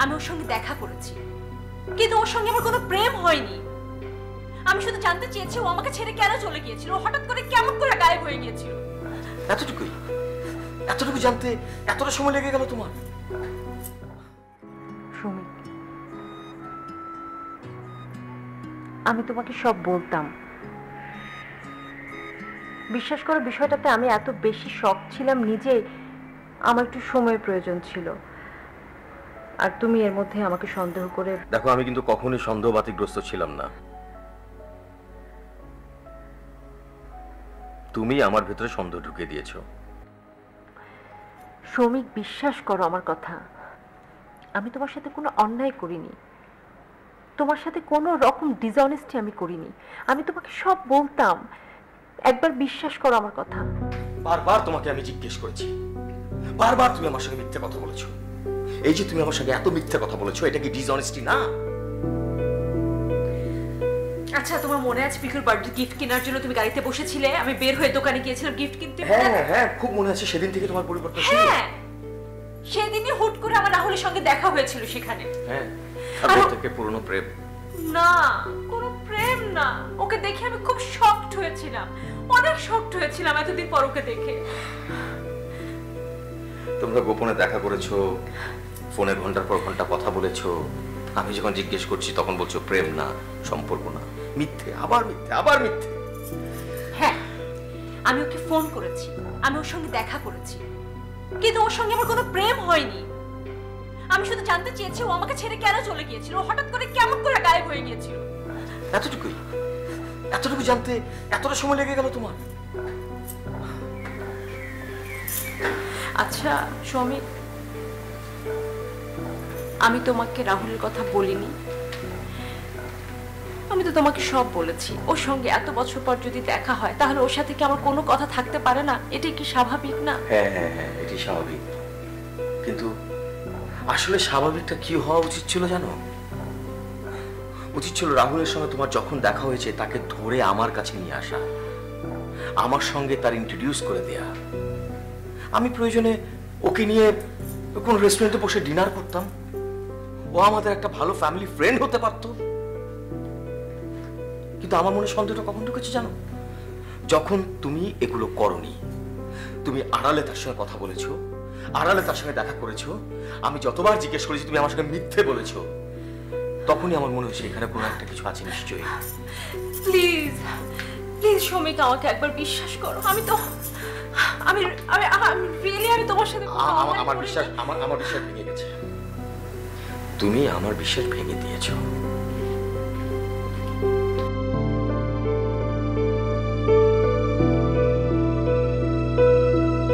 আমি ওর সঙ্গে দেখা করেছি, কিন্তু ওর সঙ্গে আমার কোনো প্রেম হয়নি। আমি শুধু জানতে চেয়েছি ও আমাকে ছেড়ে কেন চলে গিয়েছিল, হঠাৎ করে কেমন করে গায়েব হয়ে গিয়েছিল। এতটুকুই? এতটুকু জানতে এতটা সময় লেগে গেল তোমার? সুমিত, আমি তোমাকে সব বলতাম, বিশ্বাস করো বিষয়টাতে আমি এত বেশি শক ছিলাম নিজে, আমার একটু সময়ের প্রয়োজন ছিল। আর তুমি এর মধ্যে আমাকে সন্দেহ করে। দেখো, আমি কিন্তু কখনোই সন্দেহবাতিগ্রস্ত ছিলাম না। তুমি আমার ভেতরে সন্দেহ ঢুকে দিয়েছো। শ্রমিক, বিশ্বাস করো আমার কথা, আমি তোমার সাথে কোনো অন্যায় করিনি, তোমার সাথে কোনো রকম ডিসঅনেস্টি আমি করিনি। আমি তোমাকে সব বলতাম, একবার বিশ্বাস করো আমার কথা। বারবার তোমাকে আমি জিজ্ঞেস করেছি, বারবার তুমি আমার সঙ্গে মিথ্যে কথা বলেছো। এই যে তুমি আমার সঙ্গে এত মিথ্যে কথা বলেছো, এটা কি ডিসঅনেস্টি না? আচ্ছা, তোমার মনে আছে পিকুর বার্থডে গিফট কেনার জন্য তুমি গাড়িতে বসেছিলে, আমি বের হয়ে দোকানে গিয়েছিলাম গিফট কিনতে? হ্যাঁ হ্যাঁ, খুব মনে আছে। সেদিন থেকে তোমার পরিবর্তন শুরু। হ্যাঁ, সেদিনই হুট করে আমার রাহুলের সঙ্গে দেখা হয়েছিল সেখানে। হ্যাঁ, তারপর থেকে পুরনো প্রেম? না, কোনো প্রেম না। ওকে দেখে আমি খুব শকড হয়েছিলাম, অনেক শকড হয়েছিলাম এতদিন পর ওকে দেখে। তোমরা গোপনে দেখা করেছো, ফোনে ঘন্টার পর ঘন্টা কথা বলেছো। আমি যখন জিজ্ঞেস করছি তখন বলছো প্রেম না, সম্পর্ক না। মিথ্যে, আবার মিথ্যে, আবার মিথ্যে। হ্যাঁ, আমি ওকে ফোন করেছি, আমি ওর সঙ্গে দেখা করেছি, কিন্তু ওর সঙ্গে আমার কোনো প্রেম হয়নি। আমি শুধু জানতে চেয়েছি ও আমাকে ছেড়ে কেন চলে গিয়েছিল, হঠাৎ করে কেমন করে গায়েব হয়ে গিয়েছিল। এতটুকুই? এতটুকু জানতে এতটা সময় লেগে গেল তোমার? আচ্ছা সমীর, আমি তোমাকে রাহুলের কথা বলিনি? আমি তো তোমাকে সব বলেছি। ওর সঙ্গে এত বছর পর যদি দেখা হয় তাহলে ওর সাথে কি আমার কোনো কথা থাকতে পারে না? এটাই কি স্বাভাবিক না? হ্যাঁ হ্যাঁ হ্যাঁ, এটি স্বাভাবিক। কিন্তু আসলে স্বাভাবিকটা কি হওয়া উচিত ছিল জানো? উচিত ছিল রাহুলের সঙ্গে তোমার যখন দেখা হয়েছে তাকে ধরে আমার কাছে নিয়ে আসা, আমার সঙ্গে তার ইন্ট্রোডিউস করে দেয়া। আমি প্রয়োজনে ওকে নিয়ে কোন রেস্টুরেন্টে বসে ডিনার করতাম, ও আমাদের একটা ভালো ফ্যামিলি ফ্রেন্ড হতে পারতো। কিন্তু আমার মনে সন্দেহটা কখন ঢুকেছে জানো? যখন তুমি এগুলো করনি, তুমি আড়ালে তার সঙ্গে কথা বলেছো, আড়ালে তার সঙ্গে দেখা করেছো। আমি যতবার জিজ্ঞেস করেছি তুমি আমার সঙ্গে মিথ্যে বলেছো, তখনই আমার মনে হচ্ছে এখানে কোনো একটা কিছু আছে নিশ্চয়ই। প্লিজ প্লিজ সমীক, আমাকে একবার বিশ্বাস করো। আমি তো আমি আমি আমি রিয়েলি আমি তোমার সাথে আমার বিশ্বাস ভেঙে গেছে। তুমি আমার বিশ্বাস ভেঙে দিয়েছো।